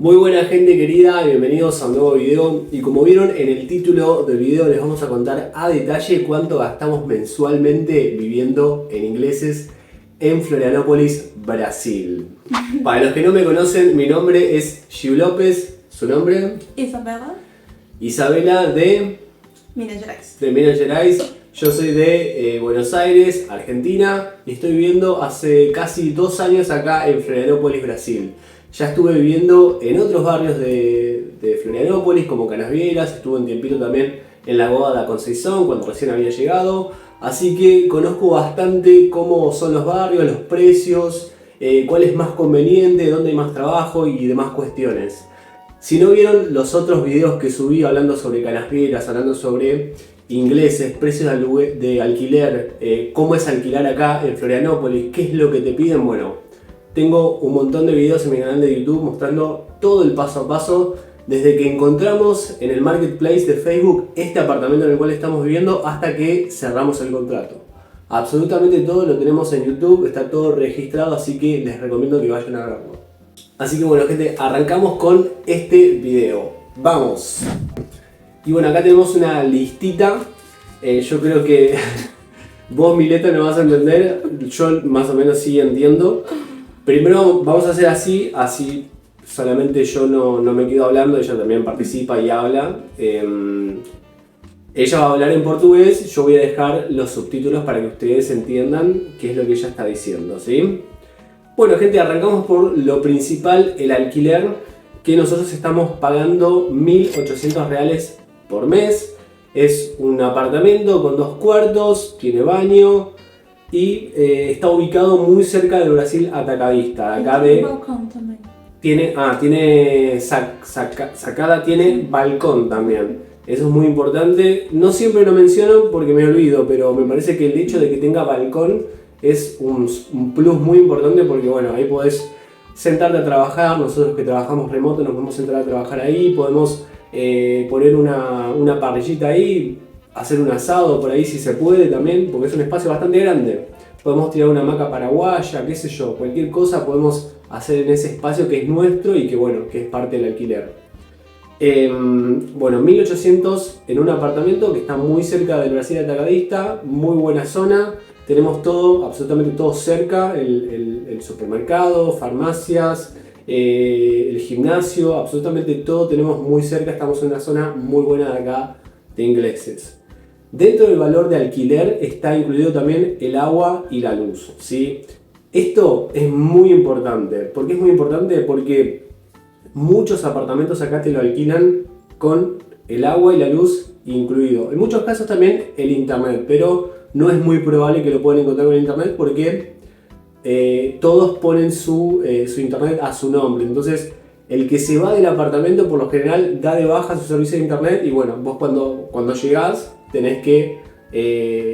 Muy buena gente querida, bienvenidos a un nuevo video y como vieron en el título del video les vamos a contar a detalle cuánto gastamos mensualmente viviendo en ingleses en Florianópolis, Brasil. Para los que no me conocen, mi nombre es Giu López, ¿su nombre? Isabela. Isabela de Minas Gerais. Minas Gerais. Yo soy de Buenos Aires, Argentina, y estoy viviendo hace casi 2 años acá en Florianópolis, Brasil. Ya estuve viviendo en otros barrios de Florianópolis, como Canasvieras, estuve un tiempito también en la Goda da Conceição, cuando recién había llegado. Así que conozco bastante cómo son los barrios, los precios, cuál es más conveniente, dónde hay más trabajo y demás cuestiones. Si no vieron los otros videos que subí hablando sobre Canasvieras, hablando sobre ingleses, precios de alquiler, cómo es alquilar acá en Florianópolis, qué es lo que te piden, bueno, tengo un montón de videos en mi canal de YouTube mostrando todo el paso a paso, desde que encontramos en el marketplace de Facebook este apartamento en el cual estamos viviendo hasta que cerramos el contrato. Absolutamente todo lo tenemos en YouTube, está todo registrado, así que les recomiendo que vayan a verlo. Así que bueno gente, arrancamos con este video. ¡Vamos! Y bueno, acá tenemos una listita. Yo creo que vos, Mileta, no vas a entender. Yo más o menos sí entiendo. Primero vamos a hacer así solamente yo no me quedo hablando, ella también participa y habla. Ella va a hablar en portugués, yo voy a dejar los subtítulos para que ustedes entiendan qué es lo que ella está diciendo, ¿sí? Bueno gente, arrancamos por lo principal, el alquiler, que nosotros estamos pagando 1.800 reales por mes. Es un apartamento con 2 cuartos, tiene baño y está ubicado muy cerca del Brasil Atacadista. Acá Tiene balcón también. Tiene sacada, tiene balcón también. Eso es muy importante. No siempre lo menciono porque me olvido, pero me parece que el hecho de que tenga balcón es un plus muy importante porque bueno, ahí podés sentarte a trabajar. Nosotros que trabajamos remoto nos podemos sentar a trabajar ahí, podemos poner una parrillita ahí, hacer un asado por ahí si se puede también, porque es un espacio bastante grande. Podemos tirar una hamaca paraguaya, qué sé yo, cualquier cosa podemos hacer en ese espacio que es nuestro y que bueno, que es parte del alquiler. Bueno, 1.800 en un apartamento que está muy cerca del Brasil Atacadista, muy buena zona. Tenemos todo, absolutamente todo cerca, el supermercado, farmacias, el gimnasio, absolutamente todo tenemos muy cerca, estamos en una zona muy buena de acá de ingleses. Dentro del valor de alquiler está incluido también el agua y la luz, ¿sí? Esto es muy importante. ¿Por qué es muy importante? Porque muchos apartamentos acá te lo alquilan con el agua y la luz incluido. En muchos casos también el internet, pero no es muy probable que lo puedan encontrar con el internet porque todos ponen su internet a su nombre. Entonces el que se va del apartamento por lo general da de baja su servicio de internet y bueno, vos cuando llegás tenés que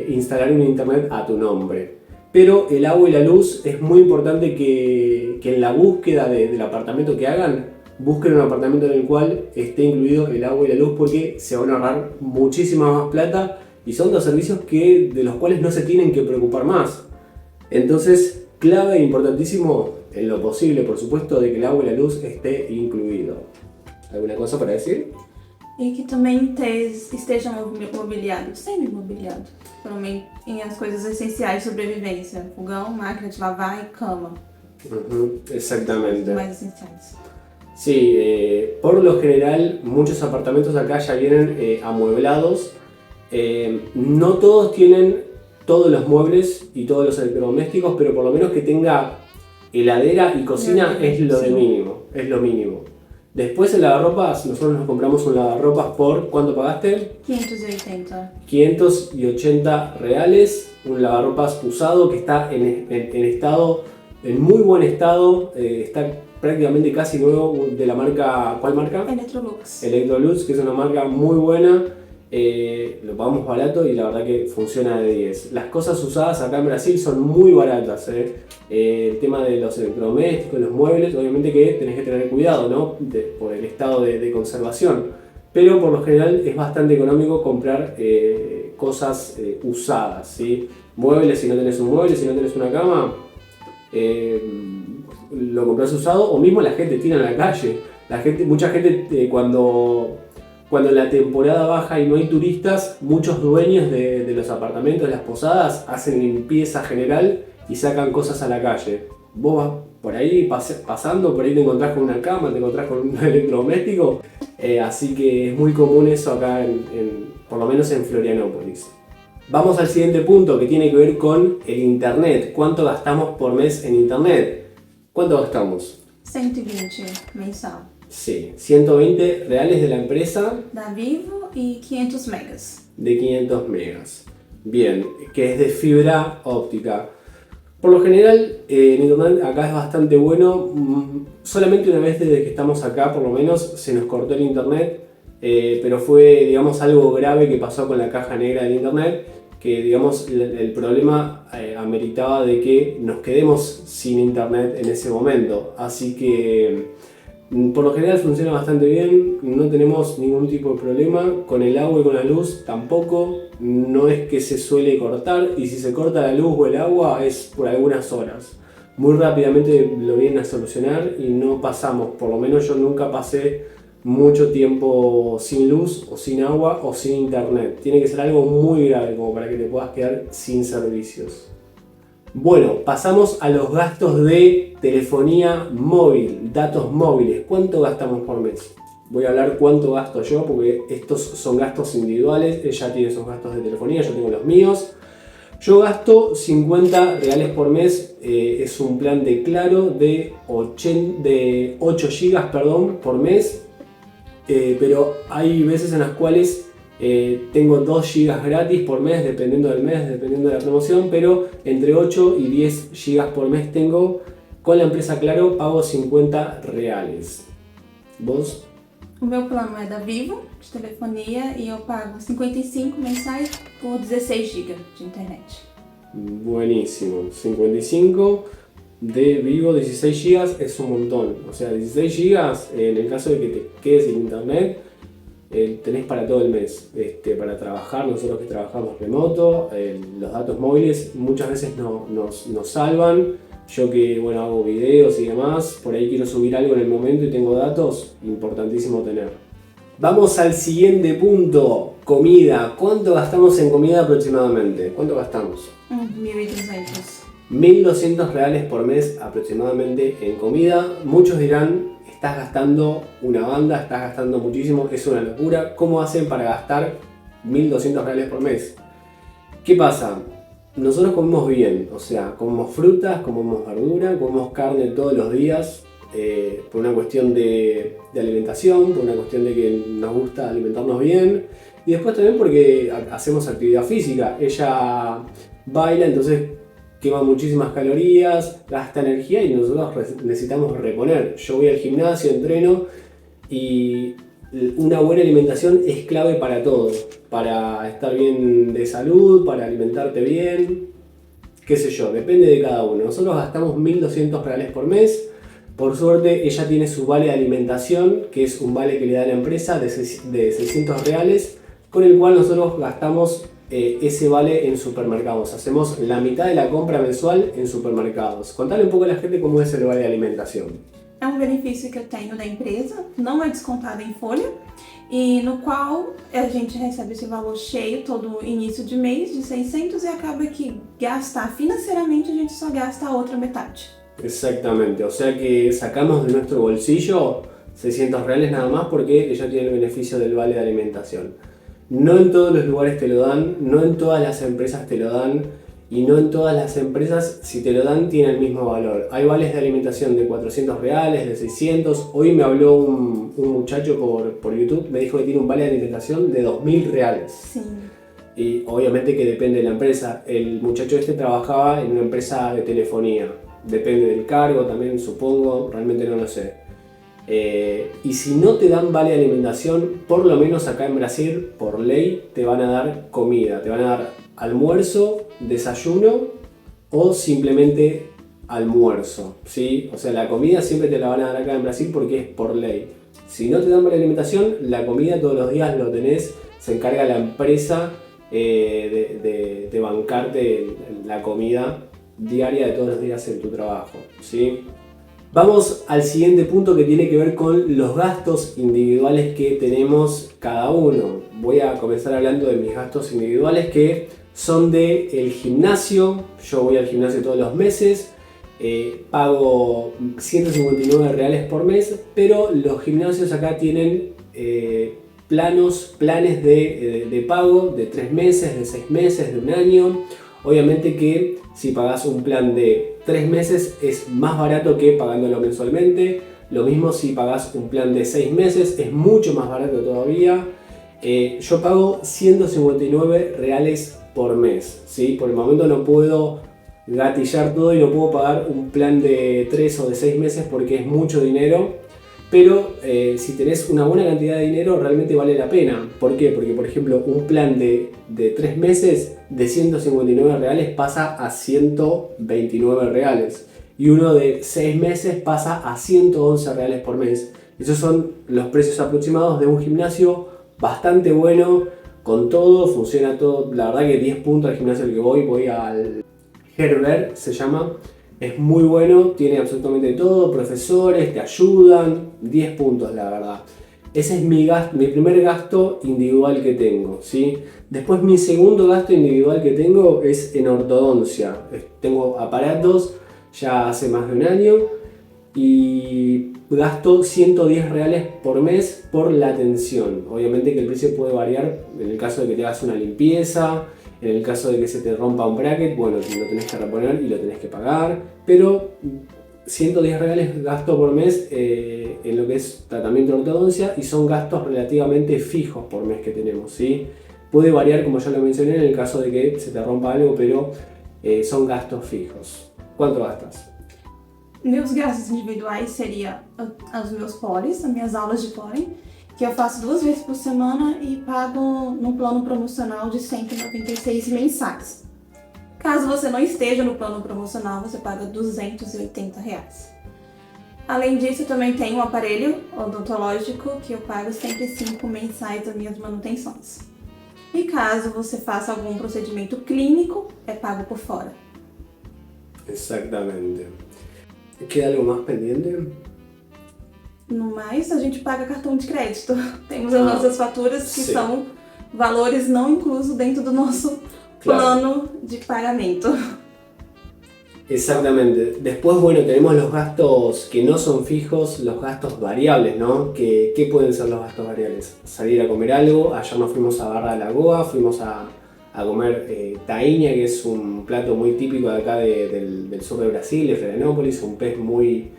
instalar un internet a tu nombre. Pero el agua y la luz es muy importante que en la búsqueda del apartamento que hagan, busquen un apartamento en el cual esté incluido el agua y la luz porque se van a ahorrar muchísima más plata y son 2 servicios de los cuales no se tienen que preocupar más. Entonces, clave e importantísimo en lo posible, por supuesto, de que el agua y la luz esté incluido. ¿Alguna cosa para decir? E que também esteja mobiliado, semi-mobiliado, também em as coisas essenciais de sobrevivência, fogão, máquina de lavar e cama. Exactamente. Os mais essenciais. Sí, por lo general muchos apartamentos acá ya vienen amueblados. No todos tienen todos los muebles y todos los electrodomésticos, pero por lo menos que tenga heladera y cocina es lo de mínimo, es lo mínimo. Después el lavarropas, nosotros nos compramos un lavarropas por, ¿cuánto pagaste? 580. 580 reales, un lavarropas usado que está en muy buen estado, está prácticamente casi nuevo, de la marca, ¿cuál marca? Electrolux. Electrolux, que es una marca muy buena, lo pagamos barato y la verdad que funciona de 10. Las cosas usadas acá en Brasil son muy baratas, el tema de los electrodomésticos, los muebles, obviamente que tenés que tener cuidado, ¿no? Por el estado de conservación, pero por lo general es bastante económico comprar cosas usadas, ¿sí? Muebles, si no tenés un mueble, si no tenés una cama, lo compras usado o mismo la gente tira en la calle. Mucha gente cuando la temporada baja y no hay turistas, muchos dueños de los apartamentos, de las posadas, hacen limpieza general y sacan cosas a la calle. Vos vas por ahí pasando, por ahí te encontrás con una cama, te encontrás con un electrodoméstico, así que es muy común eso acá, por lo menos en Florianópolis. Vamos al siguiente punto que tiene que ver con el internet. ¿Cuánto gastamos por mes en internet? ¿Cuánto gastamos? 120 mensal. Sí, 120 reales de la empresa. Da Vivo y 500 megas. De 500 megas. Bien, que es de fibra óptica. Por lo general, en internet acá es bastante bueno. Solamente una vez desde que estamos acá, por lo menos, se nos cortó el internet. Pero fue, digamos, algo grave que pasó con la caja negra del internet. Que, digamos, el problema ameritaba de que nos quedemos sin internet en ese momento. Así que, por lo general funciona bastante bien. No tenemos ningún tipo de problema. Con el agua y con la luz tampoco. No es que se suele cortar, y si se corta la luz o el agua es por algunas horas. Muy rápidamente lo vienen a solucionar y no pasamos, por lo menos yo nunca pasé mucho tiempo sin luz o sin agua o sin internet. Tiene que ser algo muy grave como para que te puedas quedar sin servicios. Bueno, pasamos a los gastos de telefonía móvil, datos móviles. ¿Cuánto gastamos por mes? Voy a hablar cuánto gasto yo porque estos son gastos individuales. Ella tiene sus gastos de telefonía, yo tengo los míos. Yo gasto 50 reales por mes. Es un plan de Claro de 8 gigas por mes. Pero hay veces en las cuales tengo 2 gigas gratis por mes, dependiendo del mes, dependiendo de la promoción. Pero entre 8 y 10 gigas por mes tengo. Con la empresa Claro pago 50 reales. ¿Vos? O meu plano é da Vivo, de telefonia, e eu pago 55 mensais por 16 GB de internet. Buenísimo, 55 de Vivo, 16 GB es un montón. O sea, 16 GB en el caso de que te quedes sin internet, tenés para todo el mes. Para trabajar, nosotros que trabajamos remoto, los datos móviles muchas veces nos salvan. Yo que hago videos y demás, por ahí quiero subir algo en el momento y tengo datos, importantísimo tener. Vamos al siguiente punto, comida. ¿Cuánto gastamos en comida aproximadamente? ¿Cuánto gastamos? 1.200. 1.200 reales por mes aproximadamente en comida. Muchos dirán, estás gastando una banda, estás gastando muchísimo, es una locura. ¿Cómo hacen para gastar 1.200 reales por mes? ¿Qué pasa? Nosotros comemos bien, o sea, comemos frutas, comemos verdura, comemos carne todos los días, por una cuestión de alimentación, por una cuestión de que nos gusta alimentarnos bien, y después también porque hacemos actividad física. Ella baila, entonces quema muchísimas calorías, gasta energía y nosotros necesitamos reponer. Yo voy al gimnasio, entreno y una buena alimentación es clave para todo, para estar bien de salud, para alimentarte bien, qué sé yo, depende de cada uno. Nosotros gastamos 1.200 reales por mes. Por suerte ella tiene su vale de alimentación, que es un vale que le da la empresa de 600 reales, con el cual nosotros gastamos ese vale en supermercados. Hacemos la mitad de la compra mensual en supermercados. Contale un poco a la gente cómo es el vale de alimentación. É um benefício que eu tenho da empresa, não é descontado em folha, e no qual a gente recebe esse valor cheio todo início de mês, de 600, e acaba que gastar financeiramente a gente só gasta a outra metade. Exactamente, o sea que sacamos de nuestro bolsillo 600 reales nada más porque ella tiene el beneficio del vale de alimentación. No en todos los lugares te lo dan, no en todas las empresas te lo dan. Y no en todas las empresas, si te lo dan, tiene el mismo valor. Hay vales de alimentación de 400 reales, de 600. Hoy me habló un muchacho por YouTube, me dijo que tiene un vale de alimentación de 2.000 reales. Sí. Y obviamente que depende de la empresa. El muchacho trabajaba en una empresa de telefonía. Depende del cargo también, supongo, realmente no lo sé. Y si no te dan vale de alimentación, por lo menos acá en Brasil, por ley, te van a dar comida, te van a dar almuerzo, desayuno o simplemente almuerzo, ¿sí? O sea, la comida siempre te la van a dar acá en Brasil porque es por ley. Si no te dan vale de alimentación, la comida todos los días lo tenés, se encarga la empresa de bancarte la comida diaria de todos los días en tu trabajo, ¿sí? Vamos al siguiente punto que tiene que ver con los gastos individuales que tenemos cada uno. Voy a comenzar hablando de mis gastos individuales que son el gimnasio. Yo voy al gimnasio todos los meses, pago 159 reales por mes, pero los gimnasios acá tienen planes de pago de 3 meses, de 6 meses, de un año. Obviamente que si pagas un plan de 3 meses es más barato que pagándolo mensualmente. Lo mismo si pagas un plan de 6 meses, es mucho más barato todavía. Yo pago 159 reales por mes, ¿sí? Por el momento no puedo gatillar todo y no puedo pagar un plan de 3 o de 6 meses porque es mucho dinero. Pero si tenés una buena cantidad de dinero realmente vale la pena. ¿Por qué? Porque por ejemplo un plan de 3 meses de 159 reales pasa a 129 reales. Y uno de 6 meses pasa a 111 reales por mes. Esos son los precios aproximados de un gimnasio bastante bueno. Con todo, funciona todo. La verdad que 10 puntos al gimnasio al que voy al Herbert, se llama. Es muy bueno, tiene absolutamente todo, profesores, te ayudan, 10 puntos la verdad. Ese es mi primer gasto individual que tengo, ¿sí? Después mi segundo gasto individual que tengo es en ortodoncia. Tengo aparatos ya hace más de un año y gasto 110 reales por mes por la atención. Obviamente que el precio puede variar en el caso de que te hagas una limpieza. En el caso de que se te rompa un bracket, bueno, lo tenés que reponer y lo tenés que pagar, pero 110 reales gasto por mes en lo que es tratamiento de ortodoncia y son gastos relativamente fijos por mes que tenemos, ¿sí? Puede variar, como ya lo mencioné, en el caso de que se te rompa algo, pero son gastos fijos. ¿Cuánto gastas? Meus gastos individuais seria os meus polis, as minhas aulas de poli, que eu faço 2 vezes por semana e pago num plano promocional de 196 mensais. Caso você não esteja no plano promocional, você paga 280 reais. Além disso, eu também tenho um aparelho odontológico que eu pago 105 mensais das minhas manutenções. E caso você faça algum procedimento clínico, é pago por fora. Exatamente. ¿Queda algo más pendiente? No mais, a gente paga cartão de crédito. Temos as nossas faturas que são valores não inclusos dentro do nosso plano de pagamento. Exactamente. Después, bueno, tenemos los gastos que no son fijos, los gastos variables, ¿no? ¿Qué pueden ser los gastos variables? Salir a comer algo. Ayer nos fuimos a Barra de Lagoa, fuimos a comer tainha, que es un plato muy típico de acá del sur de Brasil, de Florianópolis, un pez muy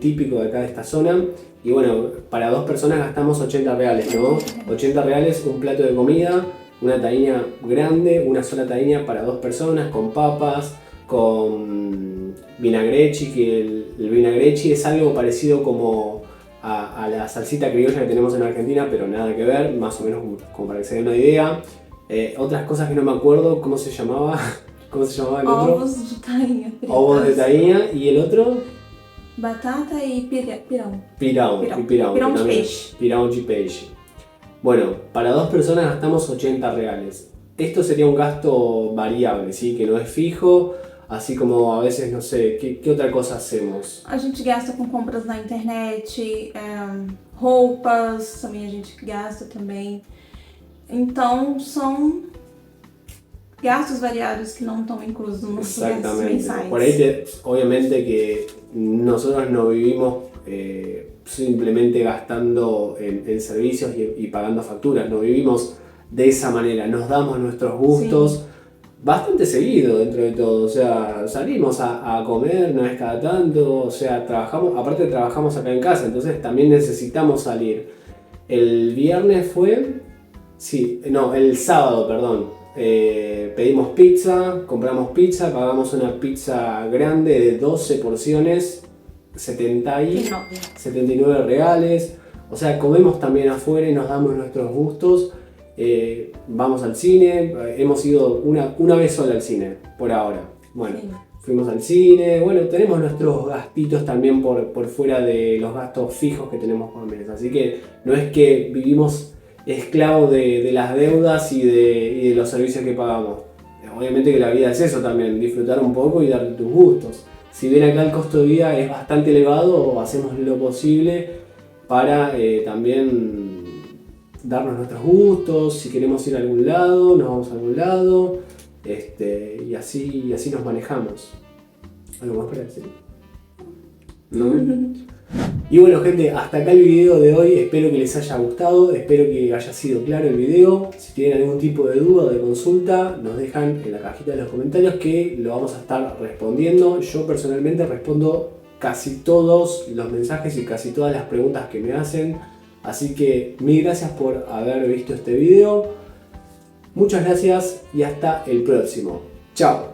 típico de acá de esta zona. Y bueno, para 2 personas gastamos 80 reales, ¿no? 80 reales, un plato de comida, una tainha grande, una sola tainha para 2 personas, con papas, con vinagrechi, que el vinagrechi es algo parecido como a la salsita criolla que tenemos en Argentina, pero nada que ver, más o menos como para que se den una idea. Otras cosas que no me acuerdo, ¿cómo se llamaba? ¿Cómo se llamaba el otro? Ovos de tainha. Ovos de tainha. ¿Y el otro? Batata y pirão. Pirão de peixe. Pirão de peixe. Bueno, para 2 personas gastamos 80 reales. Esto sería un gasto variable, ¿sí? Que no es fijo, así como a veces, no sé, ¿qué otra cosa hacemos? A gente gasta com compras na internet, roupas, também a gente gasta também. Então, são gastos variados que no están incluidos en los gastos mensuales. Por ahí, obviamente que nosotros no vivimos simplemente gastando en servicios y pagando facturas, no vivimos de esa manera, nos damos nuestros gustos bastante seguido dentro de todo, o sea, salimos a comer, no es cada tanto, o sea, aparte trabajamos acá en casa, entonces también necesitamos salir. El viernes el sábado, perdón. Pedimos pizza, compramos pizza, pagamos una pizza grande de 12 porciones, 79 reales. O sea, comemos también afuera y nos damos nuestros gustos. Vamos al cine, hemos ido una vez sola al cine, por ahora. Bueno, fuimos al cine, bueno, tenemos nuestros gastitos también por fuera de los gastos fijos que tenemos por mes. Así que no es que vivimos esclavo de las deudas y de los servicios que pagamos. Obviamente que la vida es eso también, disfrutar un poco y darte tus gustos. Si bien acá el costo de vida es bastante elevado, hacemos lo posible para también darnos nuestros gustos. Si queremos ir a algún lado, nos vamos a algún lado, y así nos manejamos. ¿Algo más para decir? ¿No? Y bueno, gente, hasta acá el video de hoy. Espero que les haya gustado, espero que haya sido claro el video. Si tienen algún tipo de duda o de consulta, nos dejan en la cajita de los comentarios que lo vamos a estar respondiendo. Yo personalmente respondo casi todos los mensajes y casi todas las preguntas que me hacen. Así que mil gracias por haber visto este video. Muchas gracias y hasta el próximo. Chao.